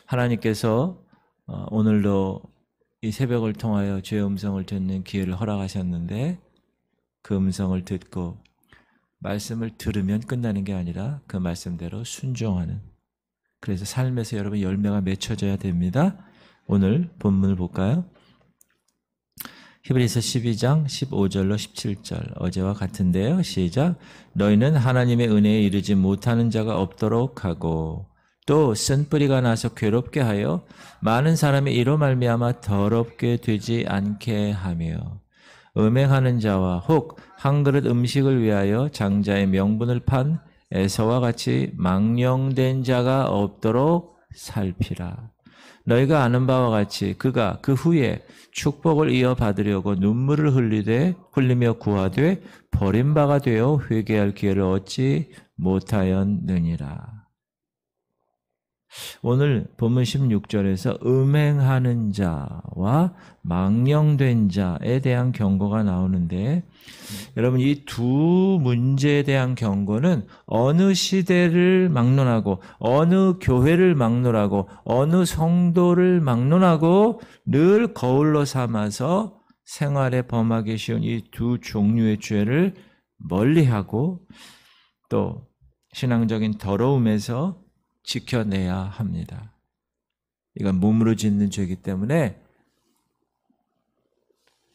하나님께서 오늘도 이 새벽을 통하여 주의 음성을 듣는 기회를 허락하셨는데 그 음성을 듣고 말씀을 들으면 끝나는 게 아니라 그 말씀대로 순종하는, 그래서 삶에서 여러분 열매가 맺혀져야 됩니다. 오늘 본문을 볼까요? 히브리서 12장 15절로 17절 어제와 같은데요. 시작. 너희는 하나님의 은혜에 이르지 못하는 자가 없도록 하고 또 쓴뿌리가 나서 괴롭게 하여 많은 사람이 이로 말미암아 더럽게 되지 않게 하며 음행하는 자와 혹 한 그릇 음식을 위하여 장자의 명분을 판 에서와 같이 망령된 자가 없도록 살피라. 너희가 아는 바와 같이 그가 그 후에 축복을 이어받으려고 눈물을 흘리며 구하되 버림바가 되어 회개할 기회를 얻지 못하였느니라. 오늘 본문 16절에서 음행하는 자와 망령된 자에 대한 경고가 나오는데, 여러분 이 두 문제에 대한 경고는 어느 시대를 막론하고 어느 교회를 막론하고 어느 성도를 막론하고 늘 거울로 삼아서 생활에 범하기 쉬운 이 두 종류의 죄를 멀리하고 또 신앙적인 더러움에서 지켜내야 합니다. 이건 몸으로 짓는 죄이기 때문에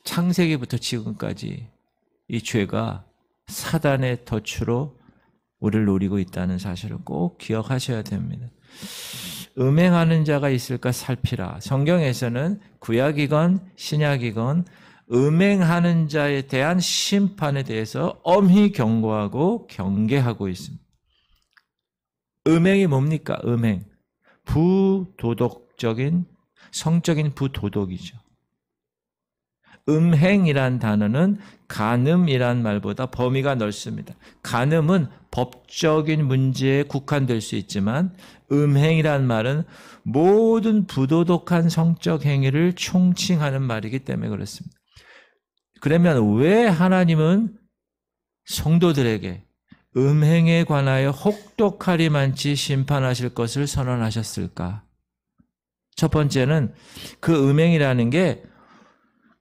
창세기부터 지금까지 이 죄가 사단의 덫으로 우리를 노리고 있다는 사실을 꼭 기억하셔야 됩니다. 음행하는 자가 있을까 살피라. 성경에서는 구약이건 신약이건 음행하는 자에 대한 심판에 대해서 엄히 경고하고 경계하고 있습니다. 음행이 뭡니까? 음행. 부도덕적인, 성적인 부도덕이죠. 음행이란 단어는 간음이란 말보다 범위가 넓습니다. 간음은 법적인 문제에 국한될 수 있지만 음행이란 말은 모든 부도덕한 성적 행위를 총칭하는 말이기 때문에 그렇습니다. 그러면 왜 하나님은 성도들에게 음행에 관하여 혹독하리만치 심판하실 것을 선언하셨을까? 첫 번째는 그 음행이라는 게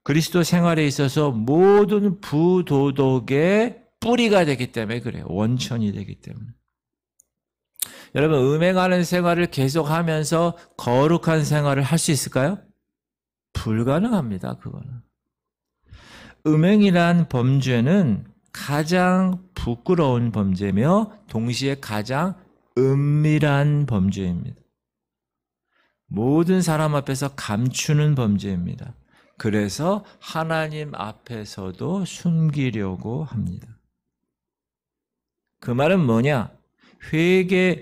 그리스도 생활에 있어서 모든 부도덕의 뿌리가 되기 때문에 그래요. 원천이 되기 때문에. 여러분 음행하는 생활을 계속하면서 거룩한 생활을 할 수 있을까요? 불가능합니다. 그거는. 음행이란 범죄는 가장 부끄러운 범죄며 동시에 가장 은밀한 범죄입니다. 모든 사람 앞에서 감추는 범죄입니다. 그래서 하나님 앞에서도 숨기려고 합니다. 그 말은 뭐냐?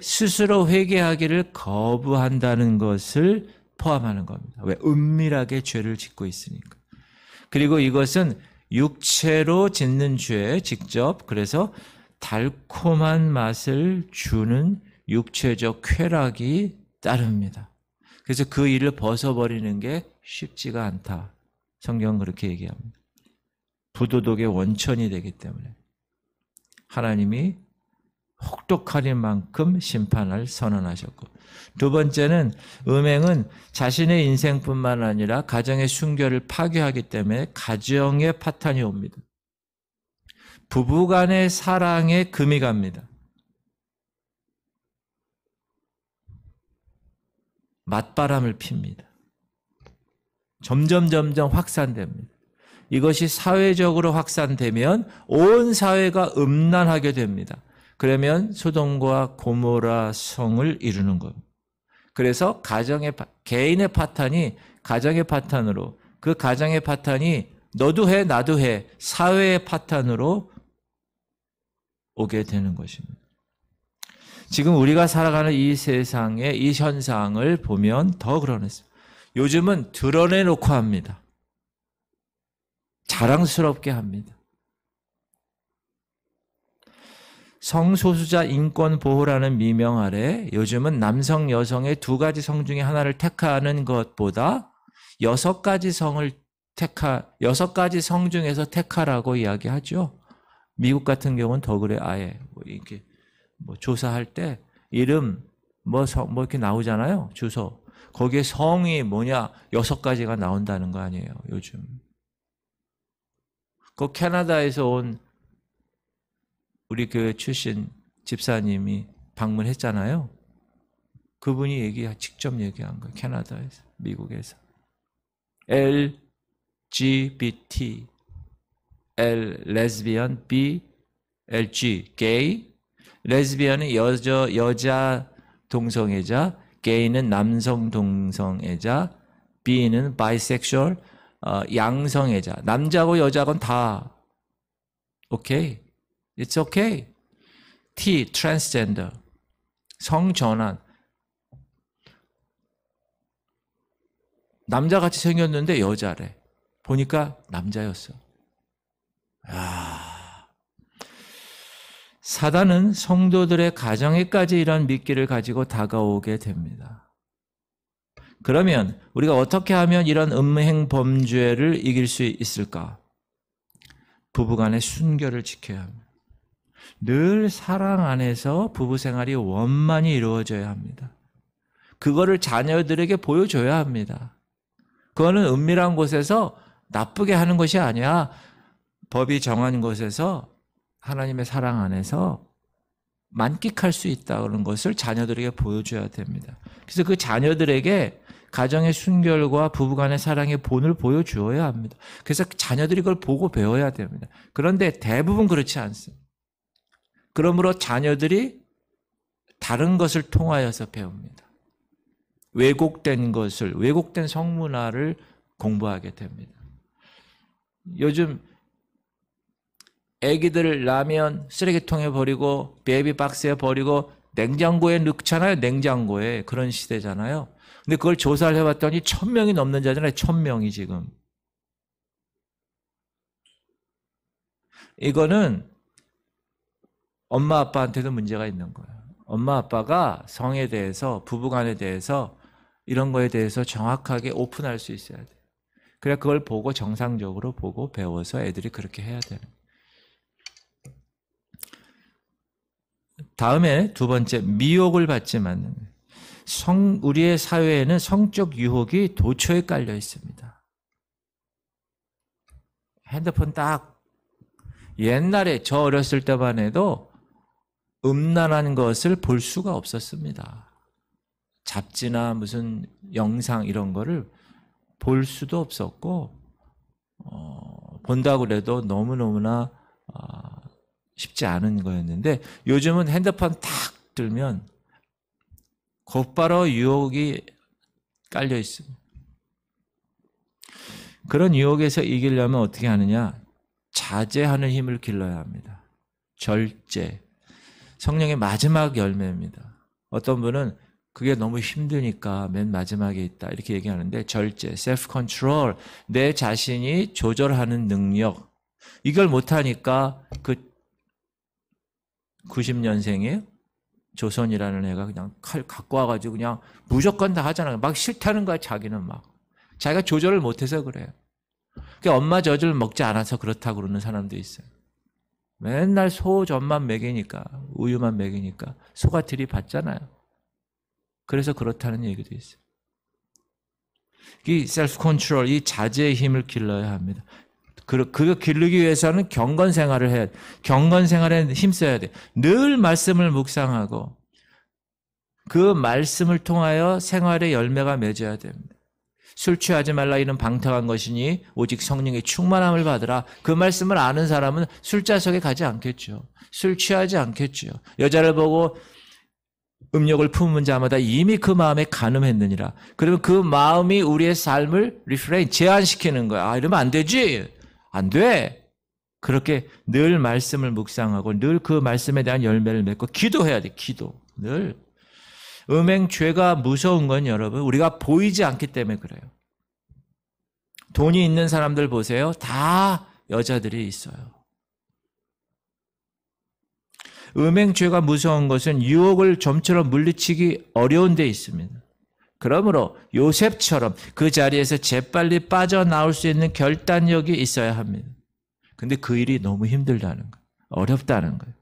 스스로 회개하기를 거부한다는 것을 포함하는 겁니다. 왜? 은밀하게 죄를 짓고 있으니까. 그리고 이것은 육체로 짓는 죄 직접, 그래서 달콤한 맛을 주는 육체적 쾌락이 따릅니다. 그래서 그 일을 벗어버리는 게 쉽지가 않다. 성경은 그렇게 얘기합니다. 부도덕의 원천이 되기 때문에 하나님이 혹독하린 만큼 심판을 선언하셨고, 두 번째는 음행은 자신의 인생뿐만 아니라 가정의 순결을 파괴하기 때문에 가정의 파탄이 옵니다. 부부간의 사랑에 금이 갑니다. 맞바람을 핍니다. 점점 확산됩니다. 이것이 사회적으로 확산되면 온 사회가 음란하게 됩니다. 그러면 소돔과 고모라 성을 이루는 겁니다. 그래서 개인의 파탄이 가정의 파탄으로, 그 가정의 파탄이 너도 해 나도 해 사회의 파탄으로 오게 되는 것입니다. 지금 우리가 살아가는 이 세상의 이 현상을 보면 더 그러겠습니다. 요즘은 드러내놓고 합니다. 자랑스럽게 합니다. 성소수자 인권 보호라는 미명 아래 요즘은 남성, 여성의 두 가지 성 중에 하나를 택하는 것보다 6가지 성 중에서 택하라고 이야기하죠. 미국 같은 경우는 더 그래. 아예 이렇게 조사할 때 이름 뭐 이렇게 나오잖아요. 주소. 거기에 성이 뭐냐 6가지가 나온다는 거 아니에요. 요즘. 그 캐나다에서 온 우리 교회 출신 집사님이 방문했잖아요. 그분이 직접 얘기한 거예요. 캐나다에서, 미국에서. LGBT, L, 레즈비언, B, LG, 게이. 레즈비언은 여자 동성애자, 게이는 남성 동성애자, B는 바이섹슈얼, 양성애자. 남자고 여자건 다 오케이. It's okay. T, 트랜스젠더. 성전환. 남자같이 생겼는데 여자래. 보니까 남자였어. 사단은 성도들의 가정에까지 이런 미끼를 가지고 다가오게 됩니다. 그러면 우리가 어떻게 하면 이런 음행 범죄를 이길 수 있을까? 부부간의 순결을 지켜야 합니다. 늘 사랑 안에서 부부 생활이 원만히 이루어져야 합니다. 그거를 자녀들에게 보여줘야 합니다. 그거는 은밀한 곳에서 나쁘게 하는 것이 아니야. 법이 정한 곳에서 하나님의 사랑 안에서 만끽할 수 있다는 것을 자녀들에게 보여줘야 됩니다. 그래서 그 자녀들에게 가정의 순결과 부부간의 사랑의 본을 보여주어야 합니다. 그래서 자녀들이 그걸 보고 배워야 됩니다. 그런데 대부분 그렇지 않습니다. 그러므로 자녀들이 다른 것을 통하여서 배웁니다. 왜곡된 것을, 왜곡된 성문화를 공부하게 됩니다. 요즘 애기들 라면 쓰레기통에 버리고 베이비박스에 버리고 냉장고에 넣잖아요. 냉장고에. 그런 시대잖아요. 근데 그걸 조사를 해봤더니 1000명이 넘는 자잖아요. 1000명이 지금. 이거는 엄마 아빠한테도 문제가 있는 거예요. 엄마 아빠가 성에 대해서, 부부간에 대해서 이런 거에 대해서 정확하게 오픈할 수 있어야 돼요. 그래야 그걸 보고 정상적으로 보고 배워서 애들이 그렇게 해야 되는 거예요. 다음에 두 번째, 미혹을 받지 않는. 우리의 사회에는 성적 유혹이 도처에 깔려 있습니다. 핸드폰 딱 옛날에 저 어렸을 때만 해도 음란한 것을 볼 수가 없었습니다. 잡지나 무슨 영상 이런 거를 볼 수도 없었고 본다고 해도 너무너무나 쉽지 않은 거였는데 요즘은 핸드폰 탁 들면 곧바로 유혹이 깔려 있습니다. 그런 유혹에서 이기려면 어떻게 하느냐? 자제하는 힘을 길러야 합니다. 절제. 성령의 마지막 열매입니다. 어떤 분은 그게 너무 힘드니까 맨 마지막에 있다 이렇게 얘기하는데 절제, self control, 내 자신이 조절하는 능력. 이걸 못하니까 그 90년생이에요? 조선이라는 애가 그냥 칼 갖고 와가지고 그냥 무조건 다 하잖아요. 막 싫다는 거야, 자기는 막. 자기가 조절을 못해서 그래요. 그러니까 엄마 젖을 먹지 않아서 그렇다고 그러는 사람도 있어요. 맨날 소젖만 먹이니까, 우유만 먹이니까 소가 들이받잖아요. 그래서 그렇다는 얘기도 있어요. 이 셀프 컨트롤, 이 자제의 힘을 길러야 합니다. 그거 기르기 위해서는 경건 생활을 해야 돼. 경건 생활에 힘써야 돼. 늘 말씀을 묵상하고 그 말씀을 통하여 생활의 열매가 맺어야 됩니다. 술 취하지 말라 이는 방탕한 것이니 오직 성령의 충만함을 받으라. 그 말씀을 아는 사람은 술자석에 가지 않겠죠. 술 취하지 않겠죠. 여자를 보고 음욕을 품은 자마다 이미 그 마음에 간음했느니라. 그러면 그 마음이 우리의 삶을 리프레인, 제한시키는 거야. 이러면 안 되지. 안 돼. 그렇게 늘 말씀을 묵상하고 늘 그 말씀에 대한 열매를 맺고 기도해야 돼. 기도. 늘. 음행 죄가 무서운 건 여러분 우리가 보이지 않기 때문에 그래요. 돈이 있는 사람들 보세요. 다 여자들이 있어요. 음행 죄가 무서운 것은 유혹을 좀처럼 물리치기 어려운 데 있습니다. 그러므로 요셉처럼 그 자리에서 재빨리 빠져나올 수 있는 결단력이 있어야 합니다. 근데 그 일이 너무 힘들다는 거예요. 어렵다는 거예요.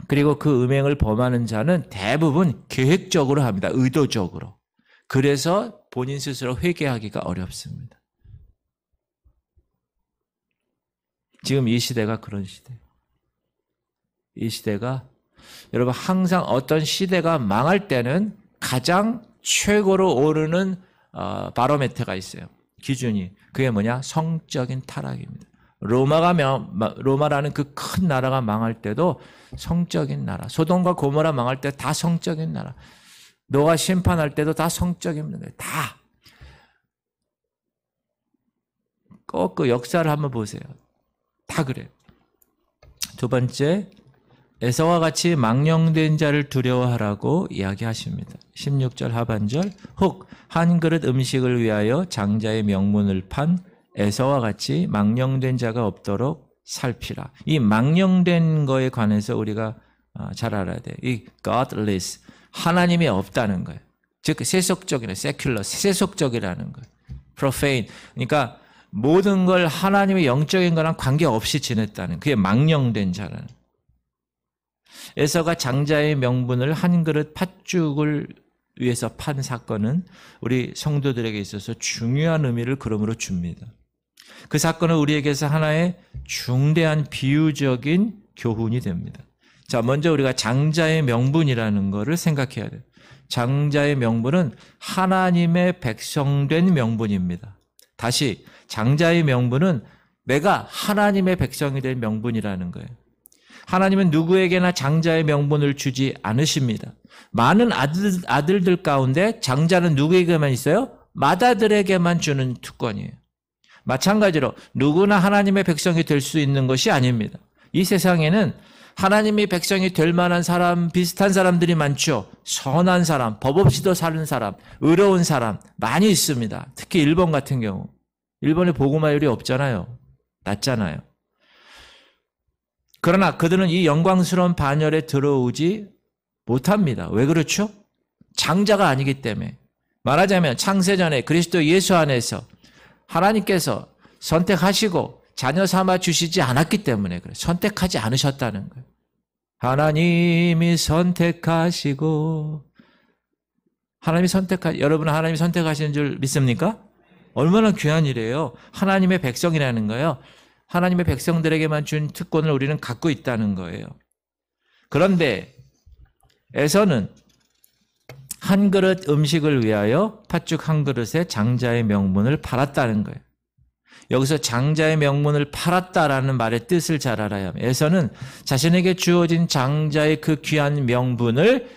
그리고 그 음행을 범하는 자는 대부분 계획적으로 합니다. 의도적으로. 그래서 본인 스스로 회개하기가 어렵습니다. 지금 이 시대가 그런 시대. 이 시대가 여러분 항상 어떤 시대가 망할 때는 가장 최고로 오르는 바로메터가 있어요. 기준이. 그게 뭐냐? 성적인 타락입니다. 로마라는 그 큰 나라가 망할 때도 성적인 나라. 소돔과 고모라 망할 때 다 성적인 나라. 노아 심판할 때도 다 성적인 나라. 다. 꼭 그 역사를 한번 보세요. 다 그래요. 두 번째, 에서와 같이 망령된 자를 두려워하라고 이야기하십니다. 16절 하반절, 혹 한 그릇 음식을 위하여 장자의 명분을 판 에서와 같이 망령된 자가 없도록 살피라. 이 망령된 거에 관해서 우리가 잘 알아야 돼요. 이 godless, 하나님이 없다는 거예요. 즉 세속적이라, secular, 세속적이라는 거예요. profane, 그러니까 모든 걸 하나님의 영적인 거랑 관계없이 지냈다는, 그게 망령된 자라는. 에서가 장자의 명분을 한 그릇 팥죽을 위해서 판 사건은 우리 성도들에게 있어서 중요한 의미를 그러므로 줍니다. 그 사건은 우리에게서 하나의 중대한 비유적인 교훈이 됩니다. 자, 먼저 우리가 장자의 명분이라는 것을 생각해야 돼요. 장자의 명분은 하나님의 백성된 명분입니다. 다시, 장자의 명분은 내가 하나님의 백성이 될 명분이라는 거예요. 하나님은 누구에게나 장자의 명분을 주지 않으십니다. 많은 아들들 가운데 장자는 누구에게만 있어요? 맏아들에게만 주는 특권이에요. 마찬가지로 누구나 하나님의 백성이 될 수 있는 것이 아닙니다. 이 세상에는 하나님의 백성이 될 만한 사람, 비슷한 사람들이 많죠. 선한 사람, 법 없이도 사는 사람, 의로운 사람 많이 있습니다. 특히 일본 같은 경우. 일본에 복음화율이 없잖아요. 낮잖아요. 그러나 그들은 이 영광스러운 반열에 들어오지 못합니다. 왜 그렇죠? 장자가 아니기 때문에. 말하자면 창세전에 그리스도 예수 안에서 하나님께서 선택하시고 자녀 삼아 주시지 않았기 때문에 그래요. 선택하지 않으셨다는 거예요. 하나님이 선택하시고, 여러분은 하나님이 선택하시는 줄 믿습니까? 얼마나 귀한 일이에요. 하나님의 백성이라는 거예요. 하나님의 백성들에게만 준 특권을 우리는 갖고 있다는 거예요. 그런데 에서는 한 그릇 음식을 위하여 팥죽 한 그릇에 장자의 명분을 팔았다는 거예요. 여기서 장자의 명분을 팔았다라는 말의 뜻을 잘 알아야 합니다. 에서는 자신에게 주어진 장자의 그 귀한 명분을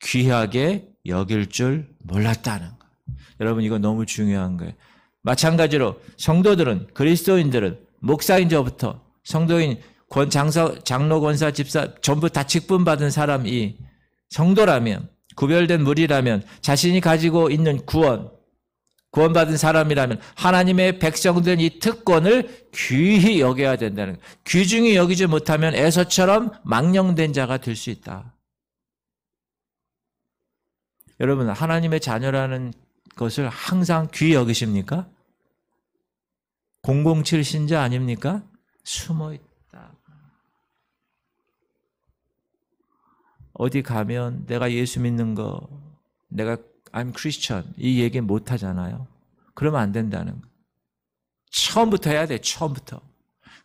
귀하게 여길 줄 몰랐다는 거예요. 여러분, 이거 너무 중요한 거예요. 마찬가지로 성도들은, 그리스도인들은 목사인 저부터 성도인, 장로, 권사, 집사 전부 다 직분받은 사람이 성도라면, 구별된 무리라면, 자신이 가지고 있는 구원받은 사람이라면 하나님의 백성된 이 특권을 귀히 여겨야 된다는 거예요. 귀중히 여기지 못하면 에서처럼 망령된 자가 될 수 있다. 여러분, 하나님의 자녀라는 것을 항상 귀히 여기십니까? 007 신자 아닙니까? 숨어있다. 어디 가면 내가 예수 믿는 거, 내가 I'm Christian 이 얘기 못 하잖아요. 그러면 안 된다는 거예요. 처음부터 해야 돼. 처음부터.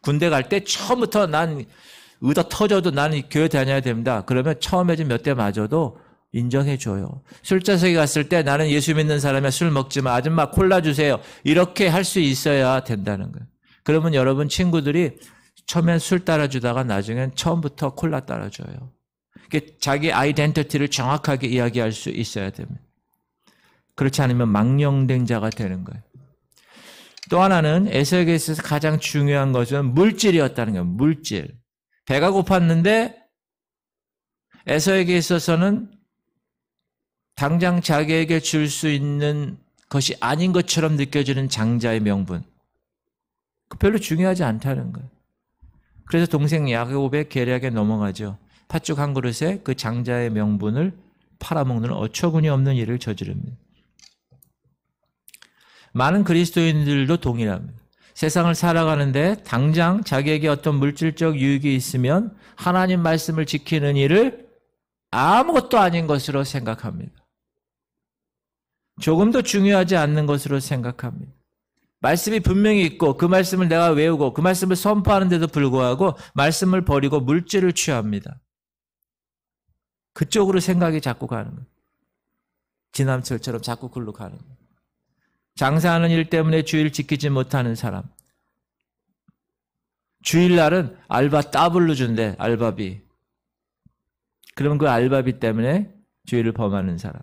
군대 갈 때 처음부터 난 의도 터져도 나는 교회 다녀야 됩니다. 그러면 처음에 좀 몇 대 맞아도 인정해줘요. 술자석에 갔을 때 나는 예수 믿는 사람이야. 술 먹지 마. 아줌마 콜라 주세요. 이렇게 할 수 있어야 된다는 거예요. 그러면 여러분 친구들이 처음엔 술 따라주다가 나중엔 처음부터 콜라 따라줘요. 자기 아이덴티티를 정확하게 이야기할 수 있어야 됩니다. 그렇지 않으면 망령된 자가 되는 거예요. 또 하나는 에서에게 있어서 가장 중요한 것은 물질이었다는 거예요. 물질. 배가 고팠는데 에서에게 있어서는 당장 자기에게 줄 수 있는 것이 아닌 것처럼 느껴지는 장자의 명분. 별로 중요하지 않다는 거예요. 그래서 동생 야곱의 계략에 넘어가죠. 팥죽 한 그릇에 그 장자의 명분을 팔아먹는 어처구니 없는 일을 저지릅니다. 많은 그리스도인들도 동일합니다. 세상을 살아가는데 당장 자기에게 어떤 물질적 유익이 있으면 하나님 말씀을 지키는 일을 아무것도 아닌 것으로 생각합니다. 조금도 중요하지 않는 것으로 생각합니다. 말씀이 분명히 있고 그 말씀을 내가 외우고 그 말씀을 선포하는데도 불구하고 말씀을 버리고 물질을 취합니다. 그쪽으로 생각이 자꾸 가는 거예요. 지남철처럼 자꾸 글로 가는 거예요. 장사하는 일 때문에 주일 지키지 못하는 사람. 주일날은 알바 더블로 준대, 알바비. 그러면 그 알바비 때문에 주일을 범하는 사람.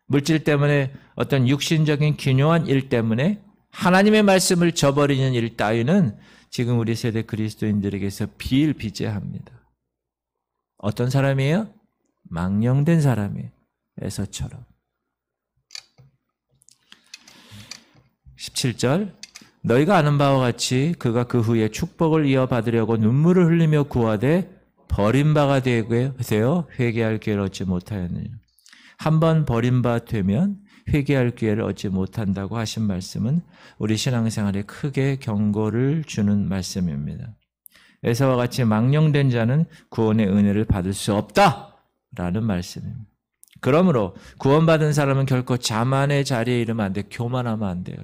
물질 때문에 어떤 육신적인 기묘한 일 때문에 하나님의 말씀을 저버리는 일 따위는 지금 우리 세대 그리스도인들에게서 비일비재합니다. 어떤 사람이에요? 망령된 사람이에요. 에서처럼. 17절 너희가 아는 바와 같이 그가 그 후에 축복을 이어받으려고 눈물을 흘리며 구하되 버림바가 되어 회개할 기회를 얻지 못하였느냐. 한번 버림바 되면 회개할 기회를 얻지 못한다고 하신 말씀은 우리 신앙생활에 크게 경고를 주는 말씀입니다. 에서와 같이 망령된 자는 구원의 은혜를 받을 수 없다라는 말씀입니다. 그러므로 구원받은 사람은 결코 자만의 자리에 이르면 안 돼. 교만하면 안 돼요.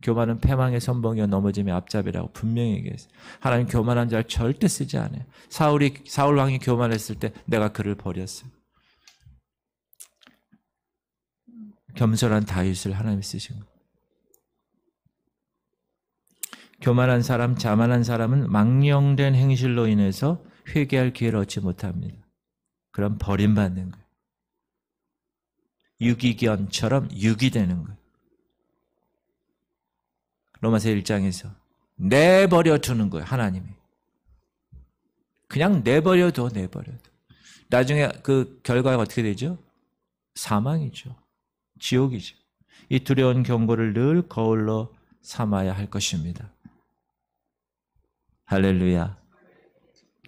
교만은 패망의 선봉이요 넘어짐의 앞잡이라고 분명히 얘기했어요. 하나님 교만한 자를 절대 쓰지 않아요. 사울 왕이 교만했을 때 내가 그를 버렸어요. 겸손한 다윗을 하나님이 쓰신 거예요. 교만한 사람, 자만한 사람은 망령된 행실로 인해서 회개할 기회를 얻지 못합니다. 그럼 버림받는 거예요. 유기견처럼 유기되는 거예요. 로마서 1장에서 내버려 두는 거예요. 하나님이. 그냥 내버려둬. 나중에 그 결과가 어떻게 되죠? 사망이죠. 지옥이죠. 이 두려운 경고를 늘 거울로 삼아야 할 것입니다. 할렐루야.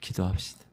기도합시다.